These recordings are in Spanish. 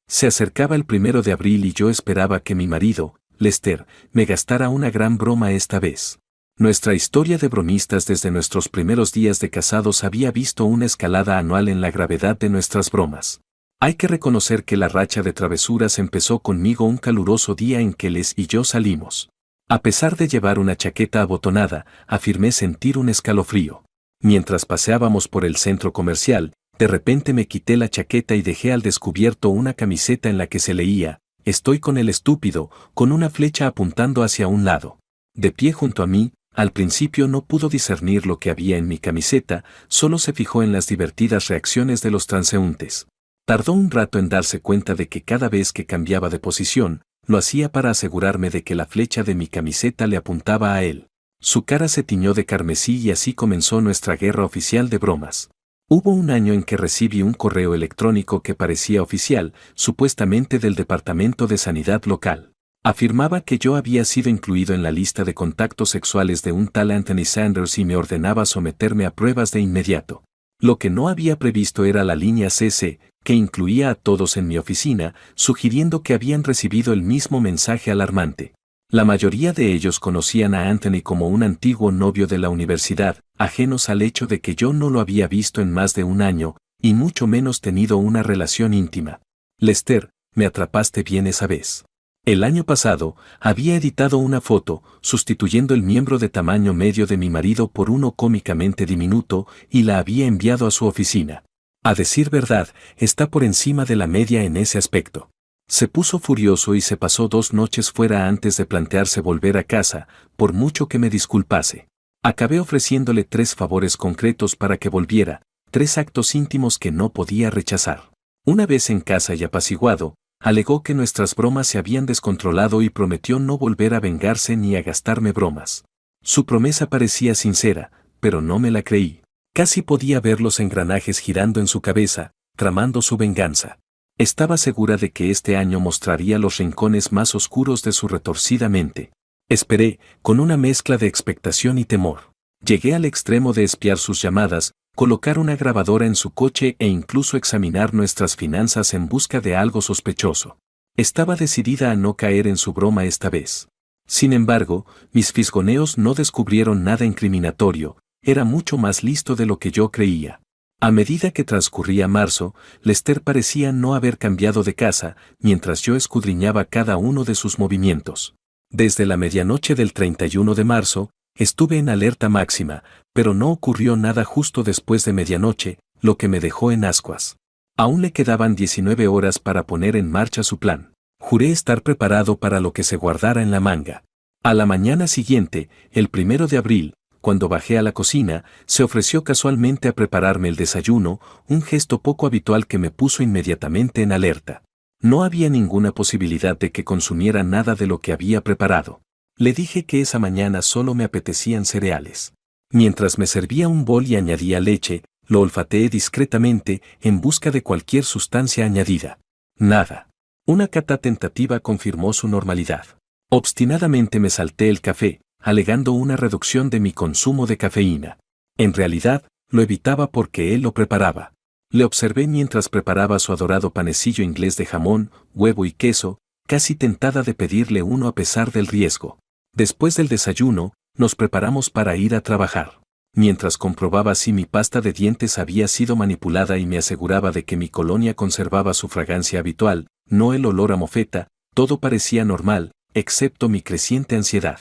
Se acercaba el 1 de abril y yo esperaba que mi marido, Lester, me gastara una gran broma esta vez. Nuestra historia de bromistas desde nuestros primeros días de casados había visto una escalada anual en la gravedad de nuestras bromas. Hay que reconocer que la racha de travesuras empezó conmigo un caluroso día en que Les y yo salimos. A pesar de llevar una chaqueta abotonada, afirmé sentir un escalofrío. Mientras paseábamos por el centro comercial, de repente me quité la chaqueta y dejé al descubierto una camiseta en la que se leía, «Estoy con el estúpido», con una flecha apuntando hacia un lado. De pie junto a mí, al principio no pudo discernir lo que había en mi camiseta, solo se fijó en las divertidas reacciones de los transeúntes. Tardó un rato en darse cuenta de que cada vez que cambiaba de posición, lo hacía para asegurarme de que la flecha de mi camiseta le apuntaba a él. Su cara se tiñó de carmesí y así comenzó nuestra guerra oficial de bromas. Hubo un año en que recibí un correo electrónico que parecía oficial, supuestamente del Departamento de Sanidad local. Afirmaba que yo había sido incluido en la lista de contactos sexuales de un tal Anthony Sanders y me ordenaba someterme a pruebas de inmediato. Lo que no había previsto era la línea CC, que incluía a todos en mi oficina, sugiriendo que habían recibido el mismo mensaje alarmante. La mayoría de ellos conocían a Anthony como un antiguo novio de la universidad, ajenos al hecho de que yo no lo había visto en más de un año, y mucho menos tenido una relación íntima. Lester, me atrapaste bien esa vez. El año pasado, había editado una foto, sustituyendo el miembro de tamaño medio de mi marido por uno cómicamente diminuto, y la había enviado a su oficina. A decir verdad, está por encima de la media en ese aspecto. Se puso furioso y se pasó 2 noches fuera antes de plantearse volver a casa, por mucho que me disculpase. Acabé ofreciéndole 3 favores concretos para que volviera, 3 actos íntimos que no podía rechazar. Una vez en casa y apaciguado, alegó que nuestras bromas se habían descontrolado y prometió no volver a vengarse ni a gastarme bromas. Su promesa parecía sincera, pero no me la creí. Casi podía ver los engranajes girando en su cabeza, tramando su venganza. Estaba segura de que este año mostraría los rincones más oscuros de su retorcida mente. Esperé, con una mezcla de expectación y temor. Llegué al extremo de espiar sus llamadas, colocar una grabadora en su coche e incluso examinar nuestras finanzas en busca de algo sospechoso. Estaba decidida a no caer en su broma esta vez. Sin embargo, mis fisgoneos no descubrieron nada incriminatorio, era mucho más listo de lo que yo creía. A medida que transcurría marzo, Lester parecía no haber cambiado de casa, mientras yo escudriñaba cada uno de sus movimientos. Desde la medianoche del 31 de marzo, estuve en alerta máxima, pero no ocurrió nada justo después de medianoche, lo que me dejó en ascuas. Aún le quedaban 19 horas para poner en marcha su plan. Juré estar preparado para lo que se guardara en la manga. A la mañana siguiente, el 1 de abril, cuando bajé a la cocina, se ofreció casualmente a prepararme el desayuno, un gesto poco habitual que me puso inmediatamente en alerta. No había ninguna posibilidad de que consumiera nada de lo que había preparado. Le dije que esa mañana solo me apetecían cereales. Mientras me servía un bol y añadía leche, lo olfateé discretamente en busca de cualquier sustancia añadida. Nada. Una cata tentativa confirmó su normalidad. Obstinadamente me salté el café, alegando una reducción de mi consumo de cafeína. En realidad, lo evitaba porque él lo preparaba. Le observé mientras preparaba su adorado panecillo inglés de jamón, huevo y queso, casi tentada de pedirle uno a pesar del riesgo. Después del desayuno, nos preparamos para ir a trabajar. Mientras comprobaba si mi pasta de dientes había sido manipulada y me aseguraba de que mi colonia conservaba su fragancia habitual, no el olor a mofeta, todo parecía normal, excepto mi creciente ansiedad.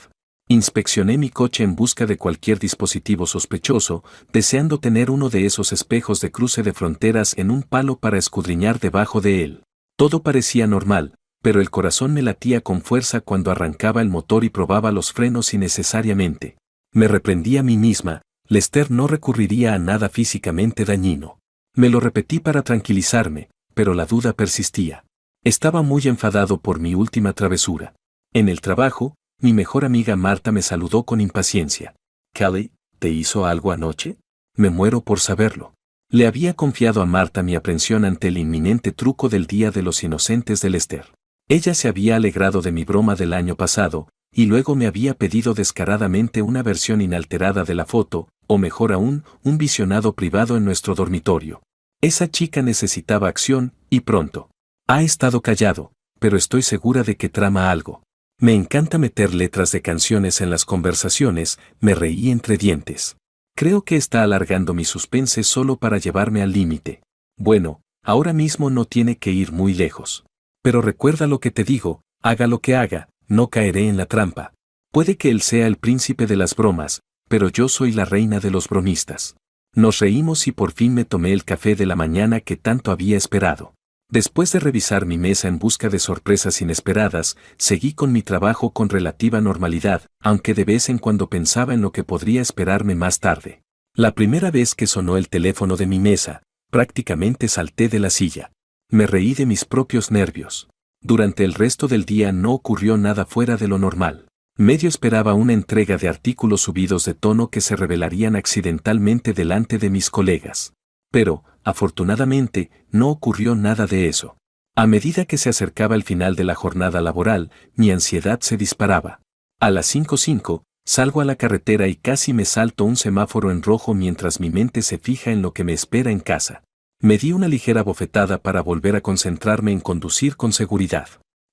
Inspeccioné mi coche en busca de cualquier dispositivo sospechoso, deseando tener uno de esos espejos de cruce de fronteras en un palo para escudriñar debajo de él. Todo parecía normal, pero el corazón me latía con fuerza cuando arrancaba el motor y probaba los frenos innecesariamente. Me reprendí a mí misma, Lester no recurriría a nada físicamente dañino. Me lo repetí para tranquilizarme, pero la duda persistía. Estaba muy enfadado por mi última travesura. En el trabajo, mi mejor amiga Marta me saludó con impaciencia. «Kelly, ¿te hizo algo anoche?» Me muero por saberlo. Le había confiado a Marta mi aprensión ante el inminente truco del Día de los Inocentes de Lester. Ella se había alegrado de mi broma del año pasado, y luego me había pedido descaradamente una versión inalterada de la foto, o mejor aún, un visionado privado en nuestro dormitorio. Esa chica necesitaba acción, y pronto. Ha estado callado, pero estoy segura de que trama algo. Me encanta meter letras de canciones en las conversaciones, me reí entre dientes. Creo que está alargando mi suspense solo para llevarme al límite. Bueno, ahora mismo no tiene que ir muy lejos. Pero recuerda lo que te digo, haga lo que haga, no caeré en la trampa. Puede que él sea el príncipe de las bromas, pero yo soy la reina de los bromistas. Nos reímos y por fin me tomé el café de la mañana que tanto había esperado. Después de revisar mi mesa en busca de sorpresas inesperadas, seguí con mi trabajo con relativa normalidad, aunque de vez en cuando pensaba en lo que podría esperarme más tarde. La primera vez que sonó el teléfono de mi mesa, prácticamente salté de la silla. Me reí de mis propios nervios. Durante el resto del día no ocurrió nada fuera de lo normal. Medio esperaba una entrega de artículos subidos de tono que se revelarían accidentalmente delante de mis colegas. Pero, afortunadamente, no ocurrió nada de eso. A medida que se acercaba el final de la jornada laboral, mi ansiedad se disparaba. A las 5:05, salgo a la carretera y casi me salto un semáforo en rojo mientras mi mente se fija en lo que me espera en casa. Me di una ligera bofetada para volver a concentrarme en conducir con seguridad.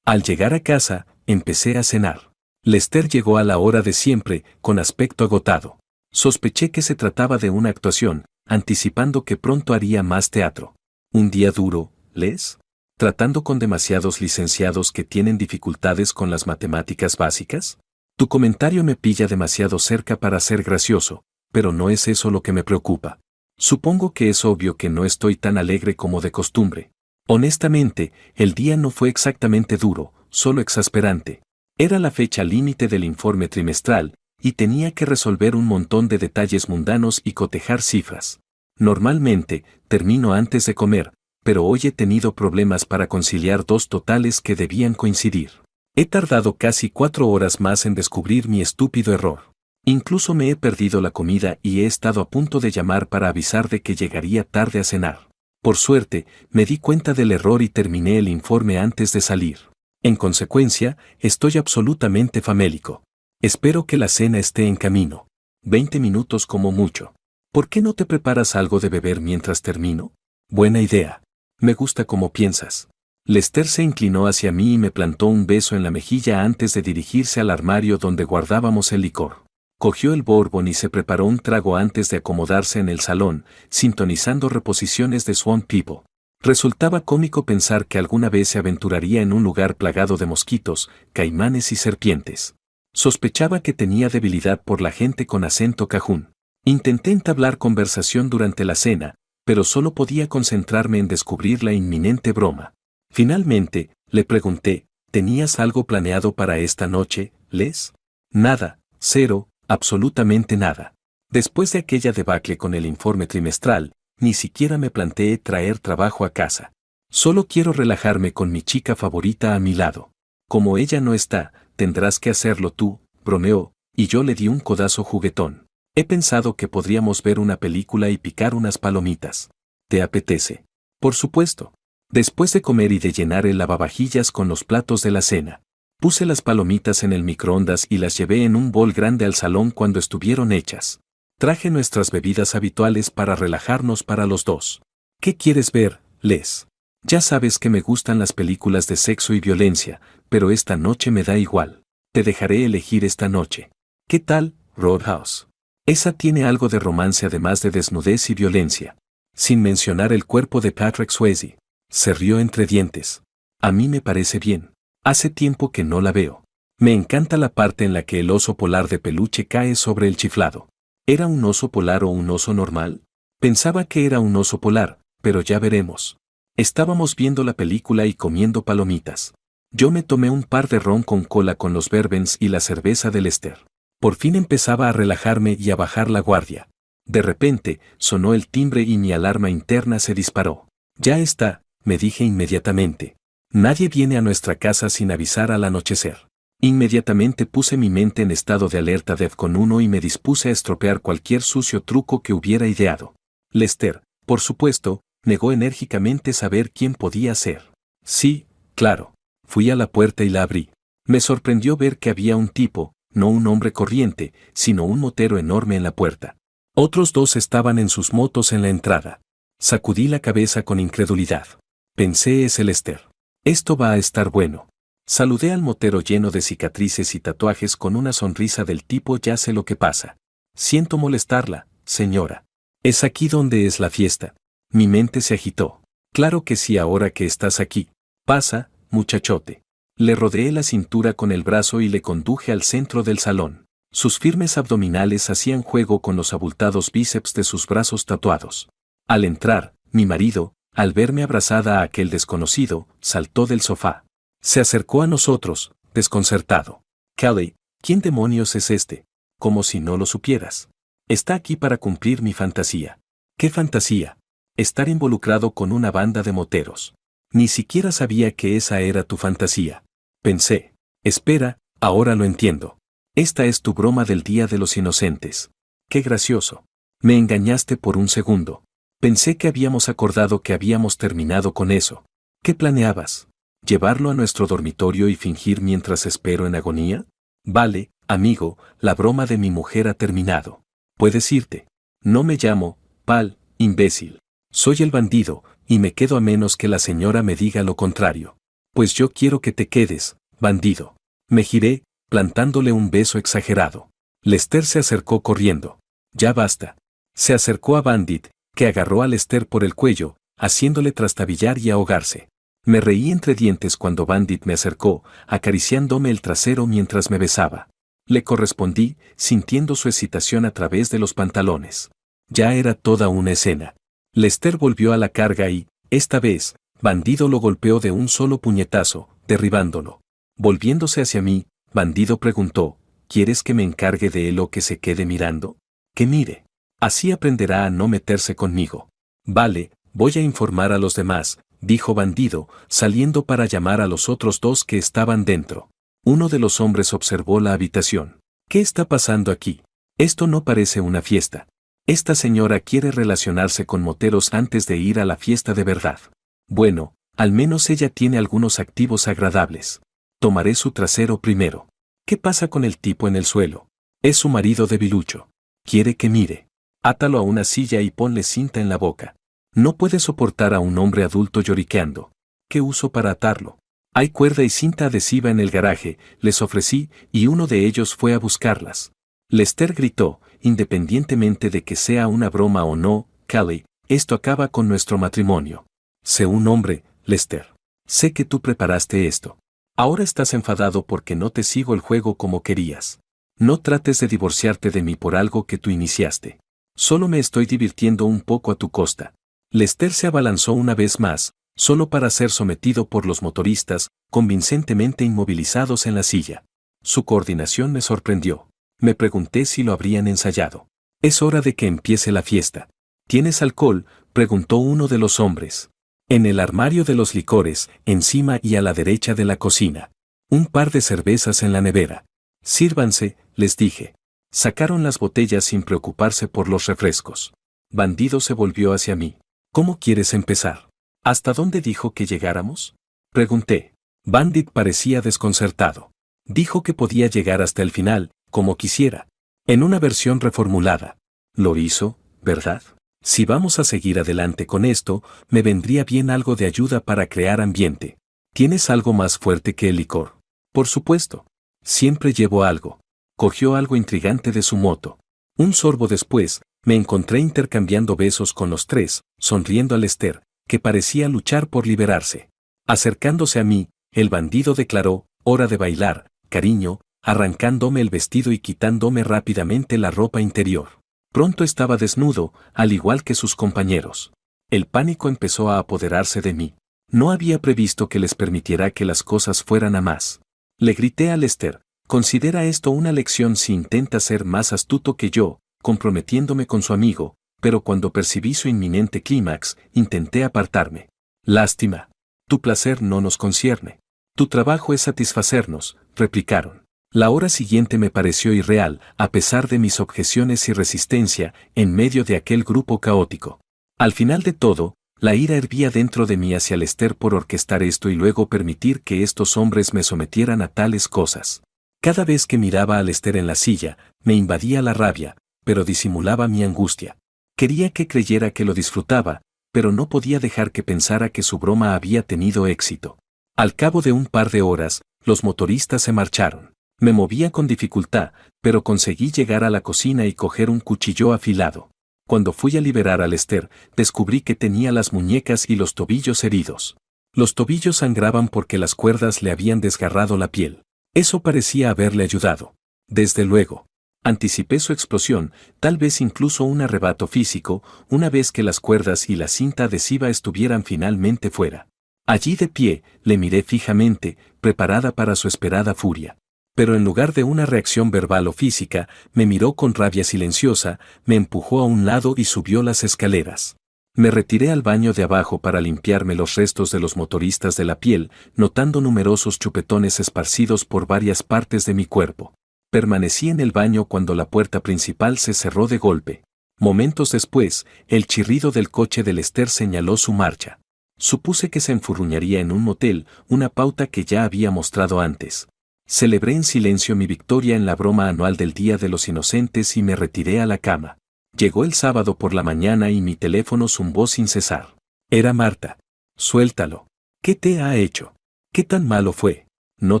Al llegar a casa, empecé a cenar. Lester llegó a la hora de siempre, con aspecto agotado. Sospeché que se trataba de una actuación, anticipando que pronto haría más teatro. Un día duro, Les, tratando con demasiados licenciados que tienen dificultades con las matemáticas básicas. Tu comentario me pilla demasiado cerca para ser gracioso, pero no es eso lo que me preocupa. Supongo que es obvio que no estoy tan alegre como de costumbre. Honestamente, el día no fue exactamente duro, solo exasperante. Era la fecha límite del informe trimestral, y tenía que resolver un montón de detalles mundanos y cotejar cifras. Normalmente, termino antes de comer, pero hoy he tenido problemas para conciliar dos totales que debían coincidir. He tardado casi 4 horas más en descubrir mi estúpido error. Incluso me he perdido la comida y he estado a punto de llamar para avisar de que llegaría tarde a cenar. Por suerte, me di cuenta del error y terminé el informe antes de salir. En consecuencia, estoy absolutamente famélico. Espero que la cena esté en camino. 20 minutos como mucho. ¿Por qué no te preparas algo de beber mientras termino? Buena idea. Me gusta cómo piensas. Lester se inclinó hacia mí y me plantó un beso en la mejilla antes de dirigirse al armario donde guardábamos el licor. Cogió el bourbon y se preparó un trago antes de acomodarse en el salón, sintonizando reposiciones de Swamp People. Resultaba cómico pensar que alguna vez se aventuraría en un lugar plagado de mosquitos, caimanes y serpientes. Sospechaba que tenía debilidad por la gente con acento cajún. Intenté entablar conversación durante la cena, pero solo podía concentrarme en descubrir la inminente broma. Finalmente, le pregunté, ¿tenías algo planeado para esta noche, Les? Nada, cero, absolutamente nada. Después de aquella debacle con el informe trimestral, ni siquiera me planteé traer trabajo a casa. Solo quiero relajarme con mi chica favorita a mi lado. Como ella no está, tendrás que hacerlo tú, bromeó, y yo le di un codazo juguetón. He pensado que podríamos ver una película y picar unas palomitas. ¿Te apetece? Por supuesto. Después de comer y de llenar el lavavajillas con los platos de la cena, puse las palomitas en el microondas y las llevé en un bol grande al salón cuando estuvieron hechas. Traje nuestras bebidas habituales para relajarnos para los dos. ¿Qué quieres ver, Les? Ya sabes que me gustan las películas de sexo y violencia, pero esta noche me da igual. Te dejaré elegir esta noche. ¿Qué tal, Roadhouse? Esa tiene algo de romance además de desnudez y violencia. Sin mencionar el cuerpo de Patrick Swayze. Se rió entre dientes. A mí me parece bien. Hace tiempo que no la veo. Me encanta la parte en la que el oso polar de peluche cae sobre el chiflado. ¿Era un oso polar o un oso normal? Pensaba que era un oso polar, pero ya veremos. Estábamos viendo la película y comiendo palomitas. Yo me tomé un par de ron con cola con los bourbons y la cerveza de Lester. Por fin empezaba a relajarme y a bajar la guardia. De repente, sonó el timbre y mi alarma interna se disparó. Ya está, me dije inmediatamente. Nadie viene a nuestra casa sin avisar al anochecer. Inmediatamente puse mi mente en estado de alerta DEFCON 1 y me dispuse a estropear cualquier sucio truco que hubiera ideado. Lester, por supuesto, negó enérgicamente saber quién podía ser. Sí, claro. Fui a la puerta y la abrí. Me sorprendió ver que había un tipo, no un hombre corriente, sino un motero enorme en la puerta. Otros dos estaban en sus motos en la entrada. Sacudí la cabeza con incredulidad. Pensé es el Lester. Esto va a estar bueno. Saludé al motero lleno de cicatrices y tatuajes con una sonrisa del tipo ya sé lo que pasa. Siento molestarla, señora. ¿Es aquí donde es la fiesta? Mi mente se agitó. Claro que sí ahora que estás aquí. Pasa, muchachote. Le rodeé la cintura con el brazo y le conduje al centro del salón. Sus firmes abdominales hacían juego con los abultados bíceps de sus brazos tatuados. Al entrar, mi marido, al verme abrazada a aquel desconocido, saltó del sofá. Se acercó a nosotros, desconcertado. Kelly, ¿quién demonios es este? Como si no lo supieras. Está aquí para cumplir mi fantasía. ¿Qué fantasía? Estar involucrado con una banda de moteros. Ni siquiera sabía que esa era tu fantasía. Pensé. Espera, ahora lo entiendo. Esta es tu broma del Día de los Inocentes. Qué gracioso. Me engañaste por un segundo. Pensé que habíamos acordado que habíamos terminado con eso. ¿Qué planeabas? ¿Llevarlo a nuestro dormitorio y fingir mientras espero en agonía? Vale, amigo, la broma de mi mujer ha terminado. Puedes irte. No me llamo, Pal, imbécil. Soy el bandido, y me quedo a menos que la señora me diga lo contrario. Pues yo quiero que te quedes, bandido. Me giré, plantándole un beso exagerado. Lester se acercó corriendo. Ya basta. Se acercó a Bandit, que agarró a Lester por el cuello, haciéndole trastabillar y ahogarse. Me reí entre dientes cuando Bandit me acercó, acariciándome el trasero mientras me besaba. Le correspondí, sintiendo su excitación a través de los pantalones. Ya era toda una escena. Lester volvió a la carga y, esta vez, Bandido lo golpeó de un solo puñetazo, derribándolo. Volviéndose hacia mí, Bandido preguntó, ¿quieres que me encargue de él o que se quede mirando? Que mire. Así aprenderá a no meterse conmigo. Vale, voy a informar a los demás, dijo Bandido, saliendo para llamar a los otros dos que estaban dentro. Uno de los hombres observó la habitación. ¿Qué está pasando aquí? Esto no parece una fiesta. Esta señora quiere relacionarse con moteros antes de ir a la fiesta de verdad. Bueno, al menos ella tiene algunos activos agradables. Tomaré su trasero primero. ¿Qué pasa con el tipo en el suelo? Es su marido debilucho. Quiere que mire. Átalo a una silla y ponle cinta en la boca. No puede soportar a un hombre adulto lloriqueando. ¿Qué uso para atarlo? Hay cuerda y cinta adhesiva en el garaje, les ofrecí, y uno de ellos fue a buscarlas. Lester gritó, independientemente de que sea una broma o no, Kelly, esto acaba con nuestro matrimonio. Sé un hombre, Lester. Sé que tú preparaste esto. Ahora estás enfadado porque no te sigo el juego como querías. No trates de divorciarte de mí por algo que tú iniciaste. Solo me estoy divirtiendo un poco a tu costa. Lester se abalanzó una vez más, solo para ser sometido por los motoristas, convincentemente inmovilizados en la silla. Su coordinación me sorprendió. Me pregunté si lo habrían ensayado. Es hora de que empiece la fiesta. ¿Tienes alcohol?, preguntó uno de los hombres. En el armario de los licores, encima y a la derecha de la cocina. Un par de cervezas en la nevera. Sírvanse, les dije. Sacaron las botellas sin preocuparse por los refrescos. Bandido se volvió hacia mí. ¿Cómo quieres empezar? ¿Hasta dónde dijo que llegáramos? Pregunté. Bandit parecía desconcertado. Dijo que podía llegar hasta el final, como quisiera. En una versión reformulada. Lo hizo, ¿verdad? Si vamos a seguir adelante con esto, me vendría bien algo de ayuda para crear ambiente. ¿Tienes algo más fuerte que el licor? Por supuesto. Siempre llevo algo. Cogió algo intrigante de su moto. Un sorbo después, me encontré intercambiando besos con los tres, sonriendo a Lester, que parecía luchar por liberarse. Acercándose a mí, el bandido declaró, hora de bailar, cariño, arrancándome el vestido y quitándome rápidamente la ropa interior. Pronto estaba desnudo, al igual que sus compañeros. El pánico empezó a apoderarse de mí. No había previsto que les permitiera que las cosas fueran a más. Le grité a Lester, considera esto una lección si intenta ser más astuto que yo, comprometiéndome con su amigo, pero cuando percibí su inminente clímax, intenté apartarme. Lástima. Tu placer no nos concierne. Tu trabajo es satisfacernos, replicaron. La hora siguiente me pareció irreal, a pesar de mis objeciones y resistencia, en medio de aquel grupo caótico. Al final de todo, la ira hervía dentro de mí hacia Lester por orquestar esto y luego permitir que estos hombres me sometieran a tales cosas. Cada vez que miraba a Lester en la silla, me invadía la rabia, pero disimulaba mi angustia. Quería que creyera que lo disfrutaba, pero no podía dejar que pensara que su broma había tenido éxito. Al cabo de un par de horas, los motoristas se marcharon. Me movía con dificultad, pero conseguí llegar a la cocina y coger un cuchillo afilado. Cuando fui a liberar a Lester, descubrí que tenía las muñecas y los tobillos heridos. Los tobillos sangraban porque las cuerdas le habían desgarrado la piel. Eso parecía haberle ayudado. Desde luego. Anticipé su explosión, tal vez incluso un arrebato físico, una vez que las cuerdas y la cinta adhesiva estuvieran finalmente fuera. Allí de pie, le miré fijamente, preparada para su esperada furia. Pero en lugar de una reacción verbal o física, me miró con rabia silenciosa, me empujó a un lado y subió las escaleras. Me retiré al baño de abajo para limpiarme los restos de los motoristas de la piel, notando numerosos chupetones esparcidos por varias partes de mi cuerpo. Permanecí en el baño cuando la puerta principal se cerró de golpe. Momentos después, el chirrido del coche de Lester señaló su marcha. Supuse que se enfurruñaría en un motel, una pauta que ya había mostrado antes. Celebré en silencio mi victoria en la broma anual del Día de los Inocentes y me retiré a la cama. Llegó el sábado por la mañana y mi teléfono zumbó sin cesar. Era Marta. Suéltalo. ¿Qué te ha hecho? ¿Qué tan malo fue? No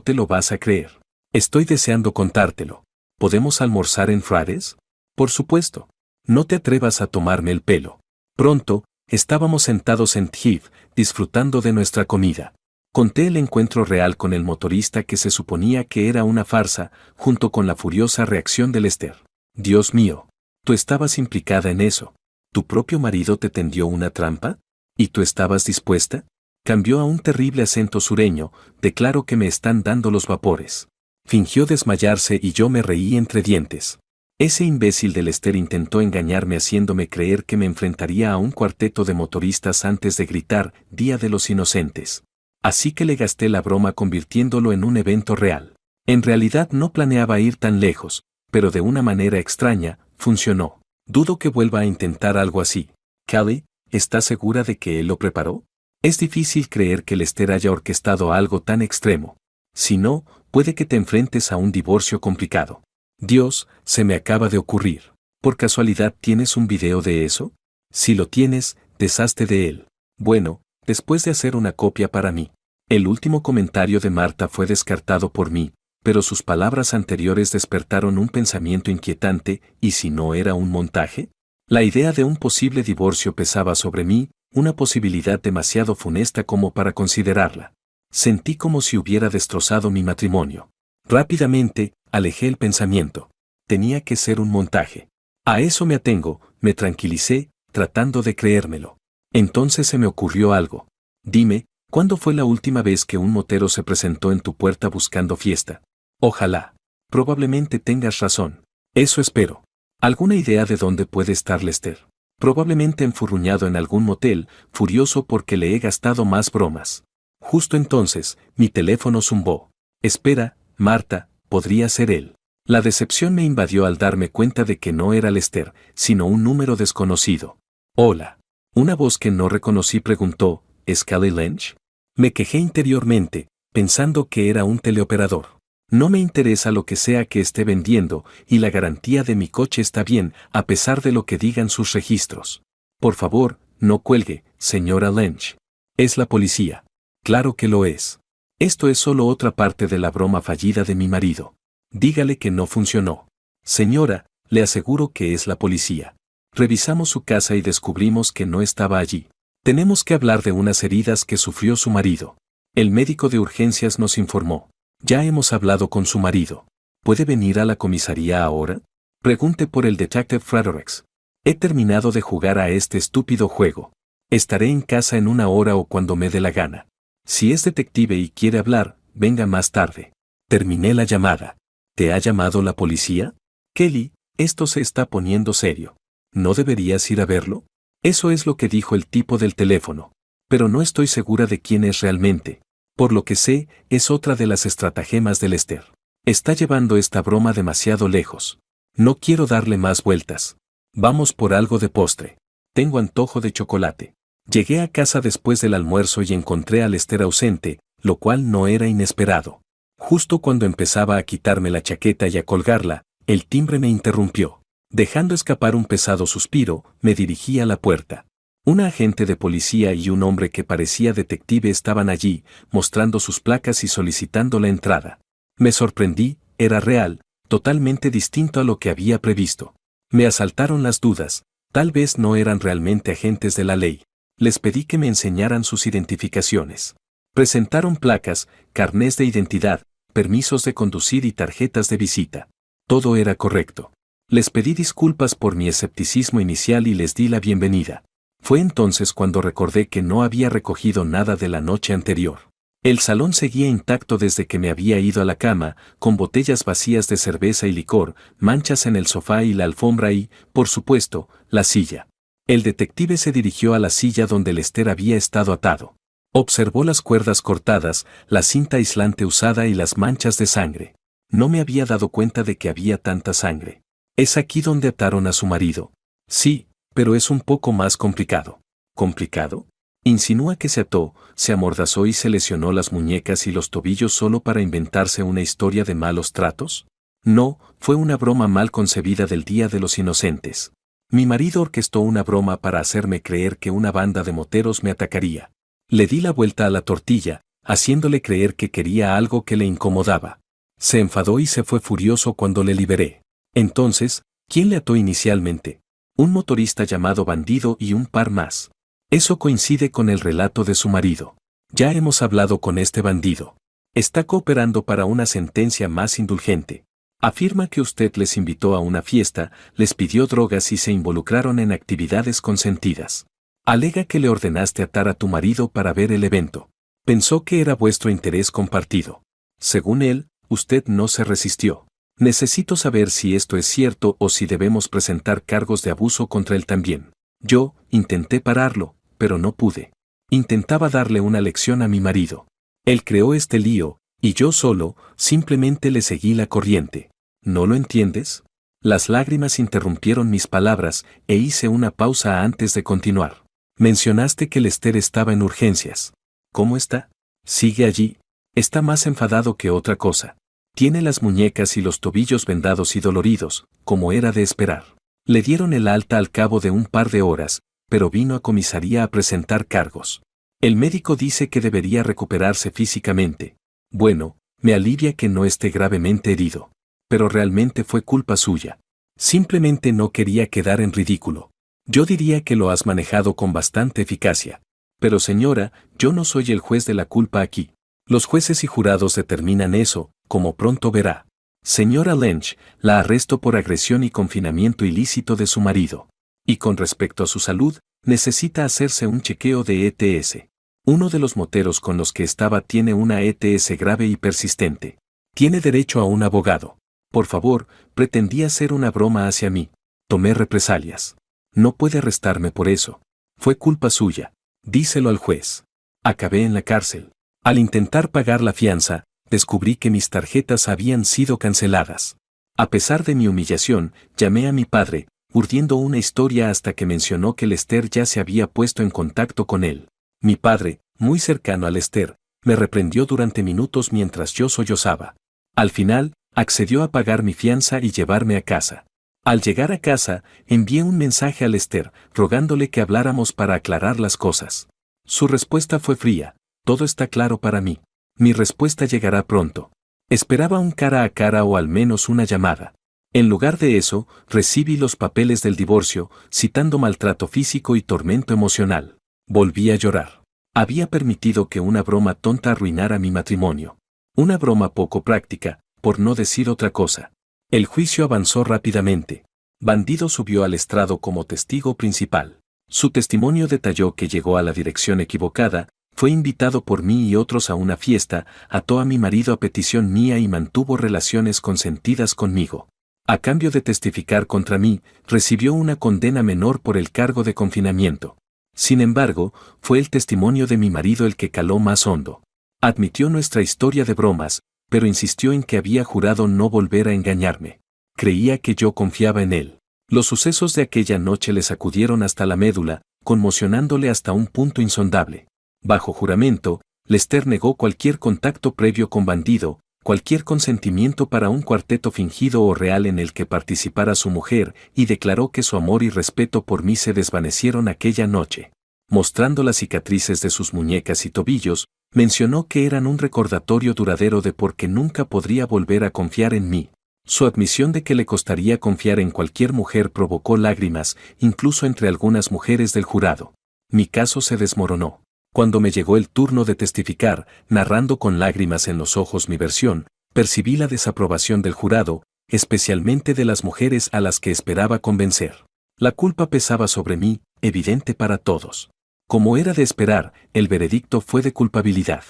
te lo vas a creer. Estoy deseando contártelo. ¿Podemos almorzar en Frades? Por supuesto. No te atrevas a tomarme el pelo. Pronto, estábamos sentados en Tjiv, disfrutando de nuestra comida. Conté el encuentro real con el motorista que se suponía que era una farsa, junto con la furiosa reacción de Lester. Dios mío. Tú estabas implicada en eso. ¿Tu propio marido te tendió una trampa? ¿Y tú estabas dispuesta? Cambió a un terrible acento sureño, declaró que me están dando los vapores. Fingió desmayarse y yo me reí entre dientes. Ese imbécil de Lester intentó engañarme haciéndome creer que me enfrentaría a un cuarteto de motoristas antes de gritar Día de los Inocentes. Así que le gasté la broma convirtiéndolo en un evento real. En realidad no planeaba ir tan lejos, pero de una manera extraña, funcionó. Dudo que vuelva a intentar algo así. Callie, ¿estás segura de que él lo preparó? Es difícil creer que Lester haya orquestado algo tan extremo. Si no, puede que te enfrentes a un divorcio complicado. Dios, se me acaba de ocurrir. ¿Por casualidad tienes un video de eso? Si lo tienes, deshazte de él. Bueno, después de hacer una copia para mí. El último comentario de Marta fue descartado por mí, pero sus palabras anteriores despertaron un pensamiento inquietante, ¿y si no era un montaje? La idea de un posible divorcio pesaba sobre mí, una posibilidad demasiado funesta como para considerarla. Sentí como si hubiera destrozado mi matrimonio. Rápidamente, alejé el pensamiento. Tenía que ser un montaje. A eso me atengo, me tranquilicé, tratando de creérmelo. Entonces se me ocurrió algo. Dime, ¿cuándo fue la última vez que un motero se presentó en tu puerta buscando fiesta? Ojalá. Probablemente tengas razón. Eso espero. ¿Alguna idea de dónde puede estar Lester? Probablemente enfurruñado en algún motel, furioso porque le he gastado más bromas. Justo entonces, mi teléfono zumbó. Espera, Marta, podría ser él. La decepción me invadió al darme cuenta de que no era Lester, sino un número desconocido. Hola. Una voz que no reconocí preguntó, ¿es Callie Lynch? Me quejé interiormente, pensando que era un teleoperador. No me interesa lo que sea que esté vendiendo, y la garantía de mi coche está bien, a pesar de lo que digan sus registros. Por favor, no cuelgue, señora Lynch. Es la policía. Claro que lo es. Esto es solo otra parte de la broma fallida de mi marido. Dígale que no funcionó. Señora, le aseguro que es la policía. Revisamos su casa y descubrimos que no estaba allí. Tenemos que hablar de unas heridas que sufrió su marido. El médico de urgencias nos informó. Ya hemos hablado con su marido. ¿Puede venir a la comisaría ahora? Pregunte por el detective Fredericks. He terminado de jugar a este estúpido juego. Estaré en casa en una hora o cuando me dé la gana. Si es detective y quiere hablar, venga más tarde. Terminé la llamada. ¿Te ha llamado la policía? Kelly, esto se está poniendo serio. ¿No deberías ir a verlo? Eso es lo que dijo el tipo del teléfono. Pero no estoy segura de quién es realmente. Por lo que sé, es otra de las estratagemas de Lester. Está llevando esta broma demasiado lejos. No quiero darle más vueltas. Vamos por algo de postre. Tengo antojo de chocolate. Llegué a casa después del almuerzo y encontré a Lester ausente, lo cual no era inesperado. Justo cuando empezaba a quitarme la chaqueta y a colgarla, el timbre me interrumpió. Dejando escapar un pesado suspiro, me dirigí a la puerta. Una agente de policía y un hombre que parecía detective estaban allí, mostrando sus placas y solicitando la entrada. Me sorprendí, era real, totalmente distinto a lo que había previsto. Me asaltaron las dudas, tal vez no eran realmente agentes de la ley. Les pedí que me enseñaran sus identificaciones. Presentaron placas, carnés de identidad, permisos de conducir y tarjetas de visita. Todo era correcto. Les pedí disculpas por mi escepticismo inicial y les di la bienvenida. Fue entonces cuando recordé que no había recogido nada de la noche anterior. El salón seguía intacto desde que me había ido a la cama, con botellas vacías de cerveza y licor, manchas en el sofá y la alfombra y, por supuesto, la silla. El detective se dirigió a la silla donde Lester había estado atado. Observó las cuerdas cortadas, la cinta aislante usada y las manchas de sangre. No me había dado cuenta de que había tanta sangre. ¿Es aquí donde ataron a su marido? Sí, pero es un poco más complicado. ¿Complicado? Insinúa que se ató, se amordazó y se lesionó las muñecas y los tobillos solo para inventarse una historia de malos tratos. No, fue una broma mal concebida del Día de los Inocentes. Mi marido orquestó una broma para hacerme creer que una banda de moteros me atacaría. Le di la vuelta a la tortilla, haciéndole creer que quería algo que le incomodaba. Se enfadó y se fue furioso cuando le liberé. Entonces, ¿quién le ató inicialmente? Un motorista llamado Bandido y un par más. Eso coincide con el relato de su marido. Ya hemos hablado con este bandido. Está cooperando para una sentencia más indulgente. Afirma que usted les invitó a una fiesta, les pidió drogas y se involucraron en actividades consentidas. Alega que le ordenaste atar a tu marido para ver el evento. Pensó que era vuestro interés compartido. Según él, usted no se resistió. Necesito saber si esto es cierto o si debemos presentar cargos de abuso contra él también. Yo intenté pararlo, pero no pude. Intentaba darle una lección a mi marido. Él creó este lío, y yo solo, simplemente le seguí la corriente. ¿No lo entiendes? Las lágrimas interrumpieron mis palabras, e hice una pausa antes de continuar. Mencionaste que Lester estaba en urgencias. ¿Cómo está? Sigue allí. Está más enfadado que otra cosa. Tiene las muñecas y los tobillos vendados y doloridos, como era de esperar. Le dieron el alta al cabo de un par de horas, pero vino a comisaría a presentar cargos. El médico dice que debería recuperarse físicamente. Bueno, me alivia que no esté gravemente herido. Pero realmente fue culpa suya. Simplemente no quería quedar en ridículo. Yo diría que lo has manejado con bastante eficacia. Pero señora, yo no soy el juez de la culpa aquí. Los jueces y jurados determinan eso, como pronto verá. Señora Lynch, la arresto por agresión y confinamiento ilícito de su marido. Y con respecto a su salud, necesita hacerse un chequeo de ETS. Uno de los moteros con los que estaba tiene una ETS grave y persistente. Tiene derecho a un abogado. Por favor, pretendía hacer una broma hacia mí. Tomé represalias. No puede arrestarme por eso. Fue culpa suya. Díselo al juez. Acabé en la cárcel. Al intentar pagar la fianza, descubrí que mis tarjetas habían sido canceladas. A pesar de mi humillación, llamé a mi padre, urdiendo una historia hasta que mencionó que Lester ya se había puesto en contacto con él. Mi padre, muy cercano a Lester, me reprendió durante minutos mientras yo sollozaba. Al final, accedió a pagar mi fianza y llevarme a casa. Al llegar a casa, envié un mensaje a Lester, rogándole que habláramos para aclarar las cosas. Su respuesta fue fría. Todo está claro para mí. Mi respuesta llegará pronto. Esperaba un cara a cara o al menos una llamada. En lugar de eso, recibí los papeles del divorcio, citando maltrato físico y tormento emocional. Volví a llorar. Había permitido que una broma tonta arruinara mi matrimonio. Una broma poco práctica, por no decir otra cosa. El juicio avanzó rápidamente. Bandido subió al estrado como testigo principal. Su testimonio detalló que llegó a la dirección equivocada, fue invitado por mí y otros a una fiesta, ató a mi marido a petición mía y mantuvo relaciones consentidas conmigo. A cambio de testificar contra mí, recibió una condena menor por el cargo de confinamiento. Sin embargo, fue el testimonio de mi marido el que caló más hondo. Admitió nuestra historia de bromas, pero insistió en que había jurado no volver a engañarme. Creía que yo confiaba en él. Los sucesos de aquella noche le sacudieron hasta la médula, conmocionándole hasta un punto insondable. Bajo juramento, Lester negó cualquier contacto previo con Bandido, cualquier consentimiento para un cuarteto fingido o real en el que participara su mujer, y declaró que su amor y respeto por mí se desvanecieron aquella noche. Mostrando las cicatrices de sus muñecas y tobillos, mencionó que eran un recordatorio duradero de por qué nunca podría volver a confiar en mí. Su admisión de que le costaría confiar en cualquier mujer provocó lágrimas, incluso entre algunas mujeres del jurado. Mi caso se desmoronó. Cuando me llegó el turno de testificar, narrando con lágrimas en los ojos mi versión, percibí la desaprobación del jurado, especialmente de las mujeres a las que esperaba convencer. La culpa pesaba sobre mí, evidente para todos. Como era de esperar, el veredicto fue de culpabilidad.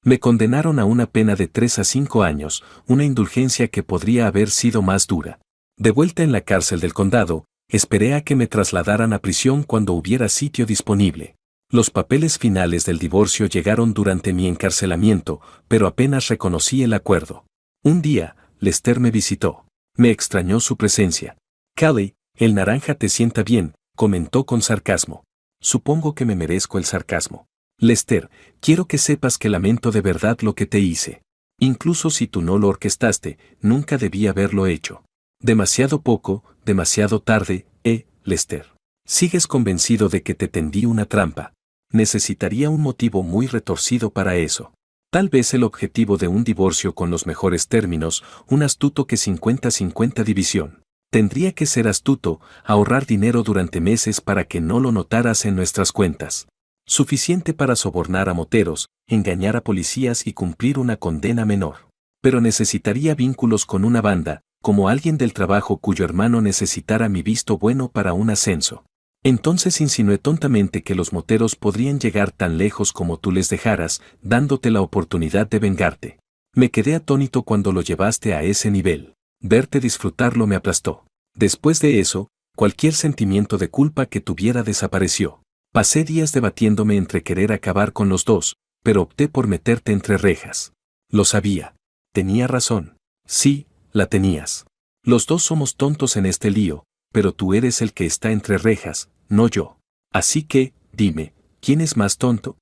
Me condenaron a una pena de 3 a 5 años, una indulgencia que podría haber sido más dura. De vuelta en la cárcel del condado, esperé a que me trasladaran a prisión cuando hubiera sitio disponible. Los papeles finales del divorcio llegaron durante mi encarcelamiento, pero apenas reconocí el acuerdo. Un día, Lester me visitó. Me extrañó su presencia. Callie, el naranja te sienta bien, comentó con sarcasmo. Supongo que me merezco el sarcasmo. Lester, quiero que sepas que lamento de verdad lo que te hice. Incluso si tú no lo orquestaste, nunca debí haberlo hecho. Demasiado poco, demasiado tarde, Lester. ¿Sigues convencido de que te tendí una trampa? Necesitaría un motivo muy retorcido para eso. Tal vez el objetivo de un divorcio con los mejores términos, un astuto que 50-50 división. Tendría que ser astuto, ahorrar dinero durante meses para que no lo notaras en nuestras cuentas. Suficiente para sobornar a moteros, engañar a policías y cumplir una condena menor. Pero necesitaría vínculos con una banda, como alguien del trabajo cuyo hermano necesitara mi visto bueno para un ascenso. Entonces insinué tontamente que los moteros podrían llegar tan lejos como tú les dejaras, dándote la oportunidad de vengarte. Me quedé atónito cuando lo llevaste a ese nivel. Verte disfrutarlo me aplastó. Después de eso, cualquier sentimiento de culpa que tuviera desapareció. Pasé días debatiéndome entre querer acabar con los dos, pero opté por meterte entre rejas. Lo sabía. Tenía razón. Sí, la tenías. Los dos somos tontos en este lío, pero tú eres el que está entre rejas, no yo. Así que, dime, ¿quién es más tonto?